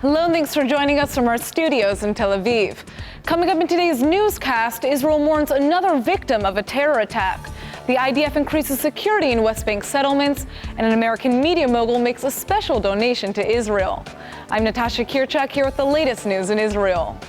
Hello, and thanks for joining us from our studios in Tel Aviv. Coming up in today's newscast, Israel mourns another victim of a terror attack. The IDF increases security in West Bank settlements, and an American media mogul makes a special donation to Israel. I'm Natasha Kirchak here with the latest news in Israel.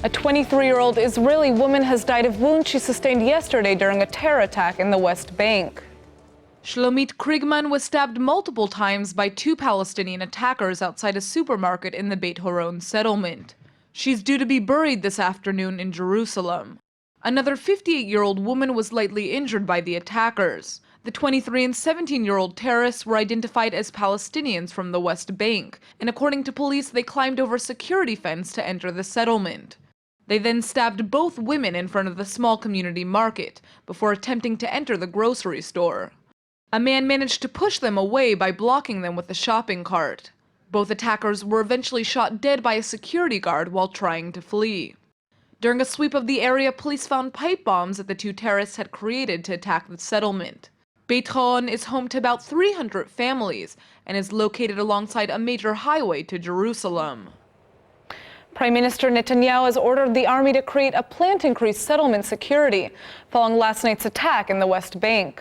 A 23-year-old Israeli woman has died of wounds she sustained yesterday during a terror attack in the West Bank. Shlomit Krigman was stabbed multiple times by two Palestinian attackers outside a supermarket in the Beit Horon settlement. She's due to be buried this afternoon in Jerusalem. Another 58-year-old woman was lightly injured by the attackers. The 23 and 17-year-old terrorists were identified as Palestinians from the West Bank, and according to police, they climbed over a security fence to enter the settlement. They then stabbed both women in front of the small community market before attempting to enter the grocery store. A man managed to push them away by blocking them with a shopping cart. Both attackers were eventually shot dead by a security guard while trying to flee. During a sweep of the area, police found pipe bombs that the two terrorists had created to attack the settlement. Beit Horon is home to about 300 families and is located alongside a major highway to Jerusalem. Prime Minister Netanyahu has ordered the army to create a plan to increase settlement security following last night's attack in the West Bank.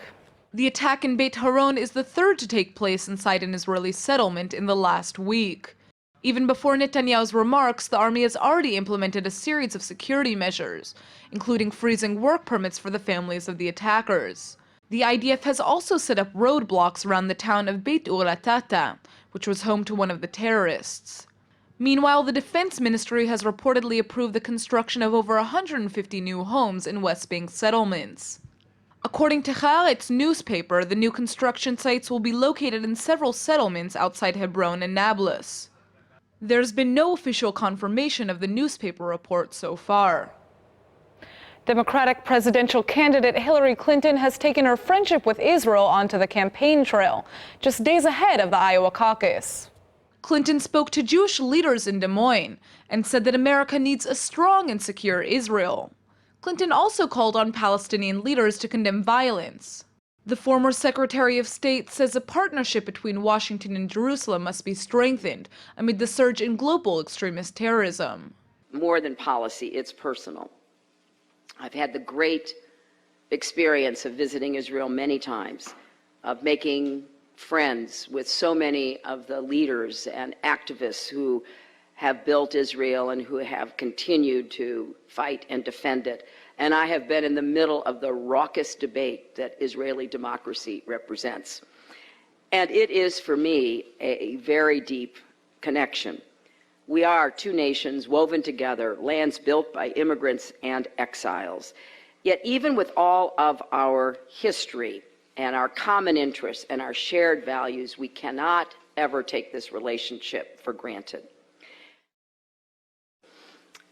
The attack in Beit Horon is the third to take place inside an Israeli settlement in the last week. Even before Netanyahu's remarks, the army has already implemented a series of security measures, including freezing work permits for the families of the attackers. The IDF has also set up roadblocks around the town of Beit Uratata, which was home to one of the terrorists. Meanwhile, the Defense Ministry has reportedly approved the construction of over 150 new homes in West Bank settlements. According to Haaretz newspaper, the new construction sites will be located in several settlements outside Hebron and Nablus. There's been no official confirmation of the newspaper report so far. Democratic presidential candidate Hillary Clinton has taken her friendship with Israel onto the campaign trail, just days ahead of the Iowa caucus. Clinton spoke to Jewish leaders in Des Moines and said that America needs a strong and secure Israel. Clinton also called on Palestinian leaders to condemn violence. The former Secretary of State says a partnership between Washington and Jerusalem must be strengthened amid the surge in global extremist terrorism. More than policy, it's personal. I've had the great experience of visiting Israel many times, of making friends with so many of the leaders and activists who have built Israel and who have continued to fight and defend it. And I have been in the middle of the raucous debate that Israeli democracy represents. And it is, for me, a very deep connection. We are two nations woven together, lands built by immigrants and exiles. Yet even with all of our history and our common interests and our shared values, we cannot ever take this relationship for granted.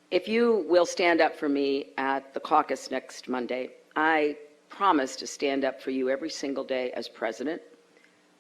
If you will stand up for me at the caucus next Monday, I promise to stand up for you every single day as president,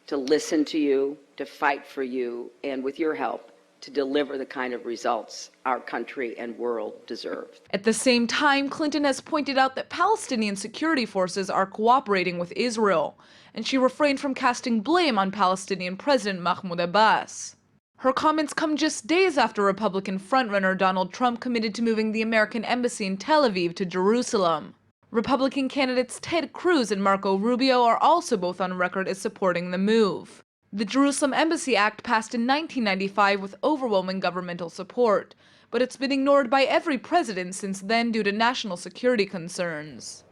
to listen to you, to fight for you, and with your help, to deliver the kind of results our country and world deserve. At the same time, Clinton has pointed out that Palestinian security forces are cooperating with Israel, and she refrained from casting blame on Palestinian President Mahmoud Abbas. Her comments come just days after Republican frontrunner Donald Trump committed to moving the American embassy in Tel Aviv to Jerusalem. Republican candidates Ted Cruz and Marco Rubio are also both on record as supporting the move. The Jerusalem Embassy Act passed in 1995 with overwhelming governmental support, but it's been ignored by every president since then due to national security concerns.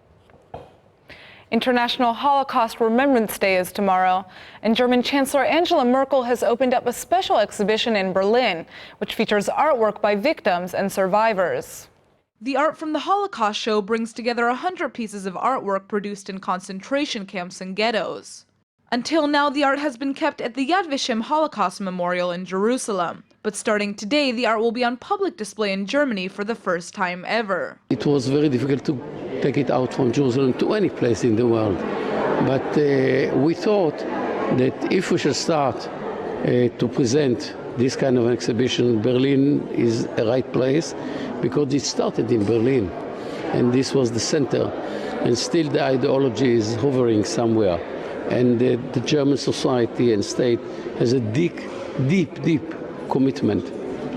International Holocaust Remembrance Day is tomorrow, and German Chancellor Angela Merkel has opened up a special exhibition in Berlin, which features artwork by victims and survivors. The Art from the Holocaust show brings together 100 pieces of artwork produced in concentration camps and ghettos. Until now, the art has been kept at the Yad Vashem Holocaust Memorial in Jerusalem. But starting today, the art will be on public display in Germany for the first time ever. It was very difficult to take it out from Jerusalem to any place in the world. But we thought that if we should start to present this kind of an exhibition, Berlin is a right place because it started in Berlin, and this was the center, and still the ideology is hovering somewhere, and the German society and state has a deep commitment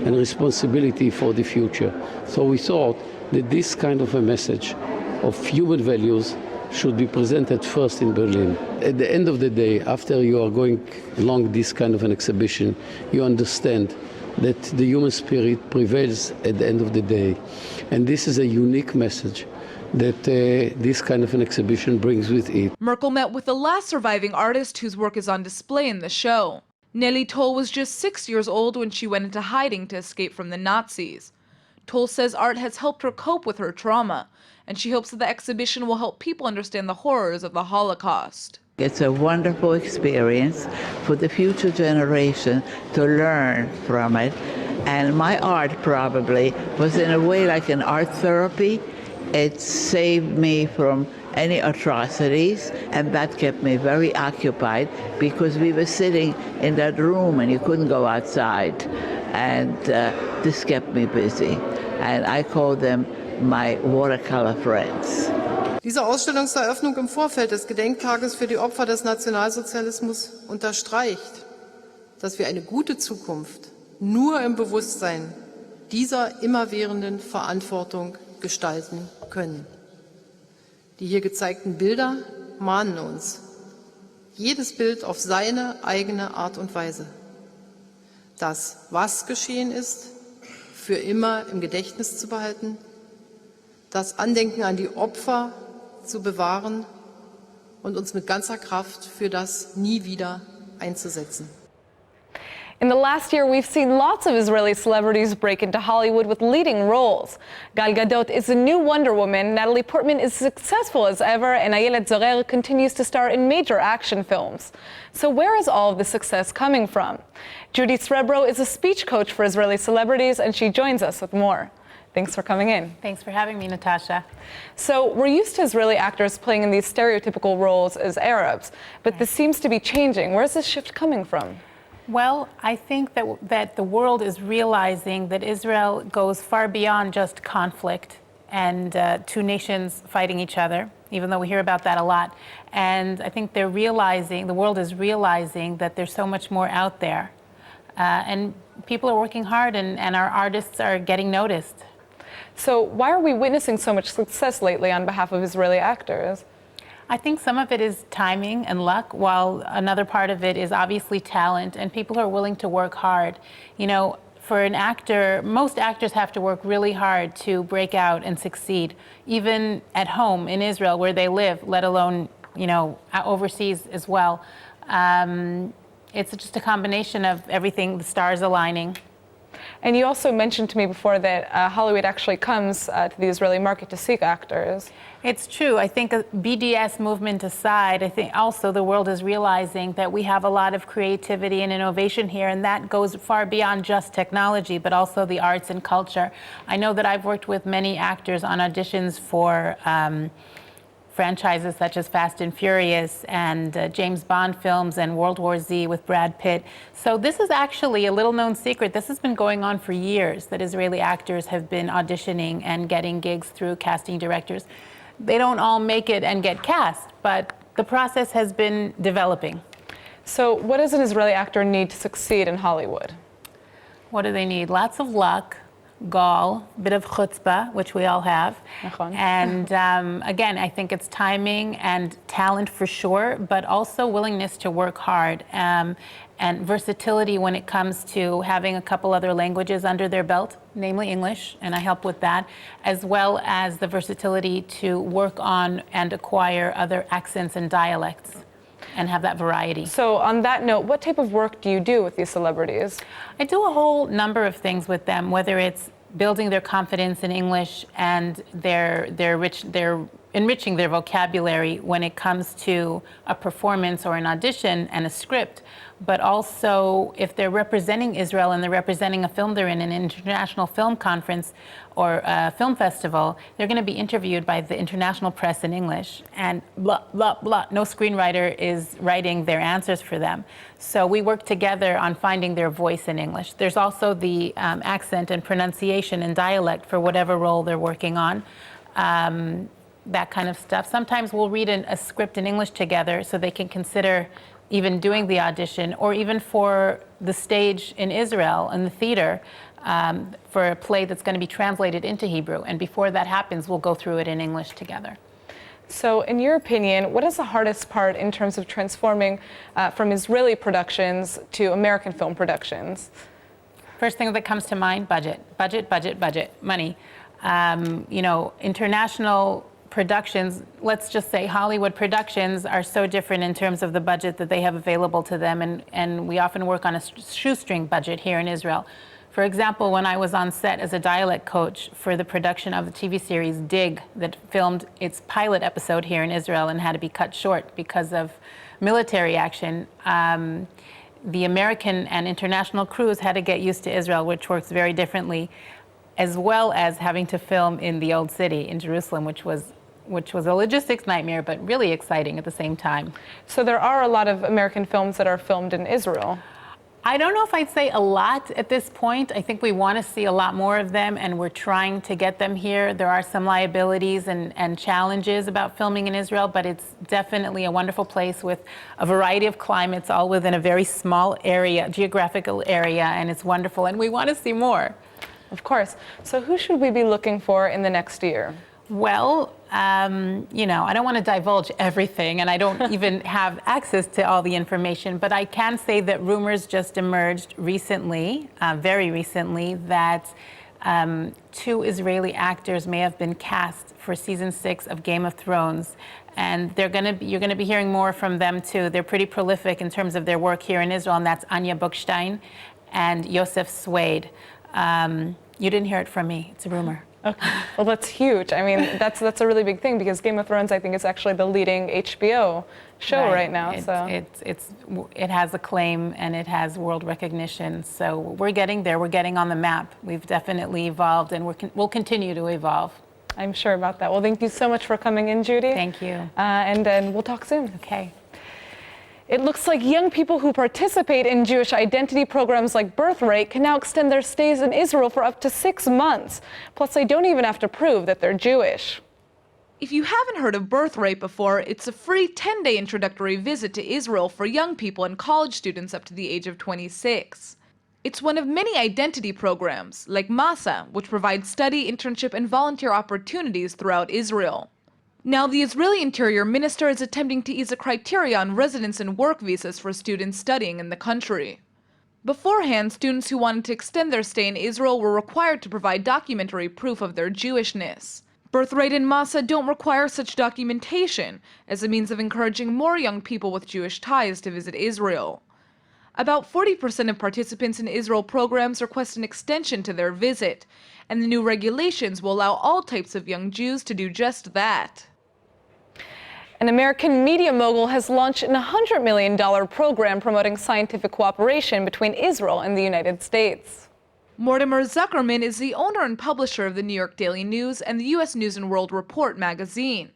and responsibility for the future. So we thought that this kind of a message of human values should be presented first in Berlin. At the end of the day, after you are going along this kind of an exhibition, you understand that the human spirit prevails at the end of the day. And this is a unique message that this kind of an exhibition brings with it. Merkel met with the last surviving artist whose work is on display in the show. Nelly Toll was just 6 years old when she went into hiding to escape from the Nazis. Toll says art has helped her cope with her trauma, and she hopes that the exhibition will help people understand the horrors of the Holocaust. It's a wonderful experience for the future generation to learn from it. And my art probably was in a way like an art therapy. It saved me from any atrocities, and that kept me very occupied because we were sitting in that room and you couldn't go outside. And this kept me busy. And I call them my watercolor friends. Diese Ausstellungseröffnung im Vorfeld des Gedenktages für die Opfer des Nationalsozialismus unterstreicht, dass wir eine gute Zukunft nur im Bewusstsein dieser immerwährenden Verantwortung gestalten können. Die hier gezeigten Bilder mahnen uns, jedes Bild auf seine eigene Art und Weise. Das, was geschehen ist, für immer im Gedächtnis zu behalten, das Andenken an die Opfer zu bewahren und uns mit ganzer Kraft für das Nie wieder einzusetzen. In the last year, we've seen lots of Israeli celebrities break into Hollywood with leading roles. Gal Gadot is the new Wonder Woman, Natalie Portman is successful as ever, and Ayelet Zorer continues to star in major action films. So where is all of the success coming from? Judy Srebro is a speech coach for Israeli celebrities, and she joins us with more. Thanks for coming in. Thanks for having me, Natasha. So we're used to Israeli actors playing in these stereotypical roles as Arabs, but this seems to be changing. Where's this shift coming from? Well, I think that the world is realizing that Israel goes far beyond just conflict and two nations fighting each other, even though we hear about that a lot. And I think the world is realizing that there's so much more out there. And people are working hard, and our artists are getting noticed. So why are we witnessing so much success lately on behalf of Israeli actors? I think some of it is timing and luck, while another part of it is obviously talent, and people are willing to work hard. You know, for an actor, most actors have to work really hard to break out and succeed, even at home in Israel where they live, let alone, you know, overseas as well. It's just a combination of everything, the stars aligning. And you also mentioned to me before that Hollywood actually comes to the Israeli market to seek actors. It's true. I think BDS movement aside, I think also the world is realizing that we have a lot of creativity and innovation here, and that goes far beyond just technology, but also the arts and culture. I know that I've worked with many actors on auditions for franchises such as Fast and Furious and James Bond films and World War Z with Brad Pitt. So this is actually a little known secret. This has been going on for years, that Israeli actors have been auditioning and getting gigs through casting directors. They don't all make it and get cast, but the process has been developing. So what does an Israeli actor need to succeed in Hollywood? What do they need? Lots of luck, gall, a bit of chutzpah, which we all have. And again, I think it's timing and talent for sure, but also willingness to work hard and versatility when it comes to having a couple other languages under their belt, namely English, and I help with that, as well as the versatility to work on and acquire other accents and dialects and have that variety. So on that note, what type of work do you do with these celebrities? I do a whole number of things with them, whether it's building their confidence in English and their enriching their vocabulary when it comes to a performance or an audition and a script, but also if they're representing Israel and they're representing a film they're in an international film conference or a film festival, they're going to be interviewed by the international press in English, and blah, blah, blah. No screenwriter is writing their answers for them. So we work together on finding their voice in English. There's also the accent and pronunciation and dialect for whatever role they're working on. That kind of stuff. Sometimes we'll read a script in English together so they can consider even doing the audition, or even for the stage in Israel, in the theater, for a play that's going to be translated into Hebrew. And before that happens, we'll go through it in English together. So in your opinion, what is the hardest part in terms of transforming from Israeli productions to American film productions? First thing that comes to mind, budget, money. International productions, let's just say Hollywood productions, are so different in terms of the budget that they have available to them, and we often work on a shoestring budget here in Israel. For example, when I was on set as a dialect coach for the production of the TV series Dig, that filmed its pilot episode here in Israel and had to be cut short because of military action, the American and international crews had to get used to Israel, which works very differently, as well as having to film in the Old City in Jerusalem, which was a logistics nightmare, but really exciting at the same time. So there are a lot of American films that are filmed in Israel. I don't know if I'd say a lot at this point. I think we want to see a lot more of them, and we're trying to get them here. There are some liabilities and challenges about filming in Israel, but it's definitely a wonderful place with a variety of climates, all within a very small area, geographical area, and it's wonderful, and we want to see more. Of course. So who should we be looking for in the next year? Well, I don't want to divulge everything, and I don't even have access to all the information, but I can say that rumors just emerged recently, very recently, that 2 Israeli actors may have been cast for season 6 of Game of Thrones, and you're going to be hearing more from them too. They're pretty prolific in terms of their work here in Israel, and that's Anya Buchstein and Yosef Swade. You didn't hear it from me. It's a rumor. Okay. Well, that's huge. I mean, that's a really big thing, because Game of Thrones, I think, is actually the leading HBO show right now. It has acclaim and it has world recognition. So we're getting there. We're getting on the map. We've definitely evolved, and we'll continue to evolve. I'm sure about that. Well, thank you so much for coming in, Judy. Thank you. And then we'll talk soon. Okay. It looks like young people who participate in Jewish identity programs like Birthright can now extend their stays in Israel for up to 6 months. Plus, they don't even have to prove that they're Jewish. If you haven't heard of Birthright before, it's a free 10-day introductory visit to Israel for young people and college students up to the age of 26. It's one of many identity programs, like MASA, which provides study, internship, and volunteer opportunities throughout Israel. Now, the Israeli Interior Minister is attempting to ease the criteria on residence and work visas for students studying in the country. Beforehand, students who wanted to extend their stay in Israel were required to provide documentary proof of their Jewishness. Birthright and MASA don't require such documentation as a means of encouraging more young people with Jewish ties to visit Israel. About 40% of participants in Israel programs request an extension to their visit, and the new regulations will allow all types of young Jews to do just that. An American media mogul has launched an $100 million program promoting scientific cooperation between Israel and the United States. Mortimer Zuckerman is the owner and publisher of the New York Daily News and the U.S. News and World Report magazine,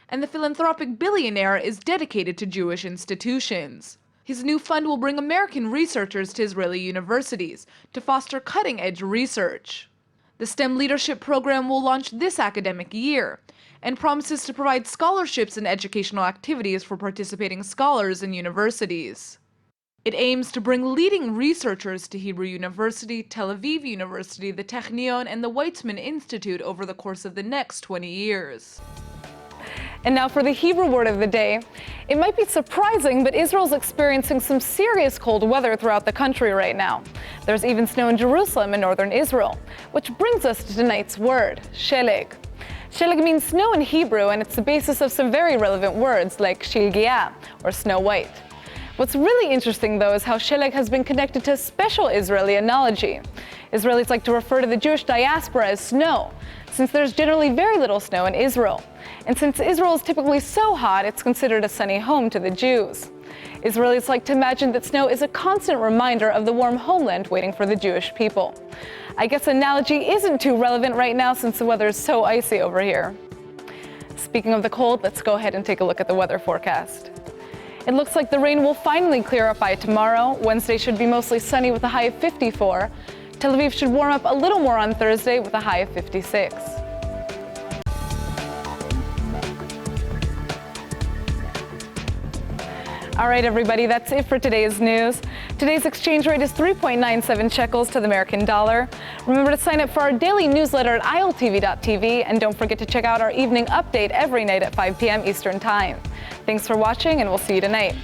and the philanthropic billionaire is dedicated to Jewish institutions. His new fund will bring American researchers to Israeli universities to foster cutting-edge research. The STEM Leadership Program will launch this academic year and promises to provide scholarships and educational activities for participating scholars and universities. It aims to bring leading researchers to Hebrew University, Tel Aviv University, the Technion, and the Weizmann Institute over the course of the next 20 years. And now for the Hebrew word of the day. It might be surprising, but Israel's experiencing some serious cold weather throughout the country right now. There's even snow in Jerusalem and northern Israel, which brings us to tonight's word, sheleg. Sheleg means snow in Hebrew, and it's the basis of some very relevant words like shilgia, or Snow White. What's really interesting, though, is how Sheleg has been connected to a special Israeli analogy. Israelis like to refer to the Jewish diaspora as snow, since there's generally very little snow in Israel. And since Israel is typically so hot, it's considered a sunny home to the Jews. Israelis like to imagine that snow is a constant reminder of the warm homeland waiting for the Jewish people. I guess analogy isn't too relevant right now since the weather is so icy over here. Speaking of the cold, let's go ahead and take a look at the weather forecast. It looks like the rain will finally clear up by tomorrow. Wednesday should be mostly sunny with a high of 54. Tel Aviv should warm up a little more on Thursday with a high of 56. All right, everybody, that's it for today's news. Today's exchange rate is 3.97 shekels to the American dollar. Remember to sign up for our daily newsletter at ILTV.tv, and don't forget to check out our evening update every night at 5 p.m. Eastern Time. Thanks for watching, and we'll see you tonight.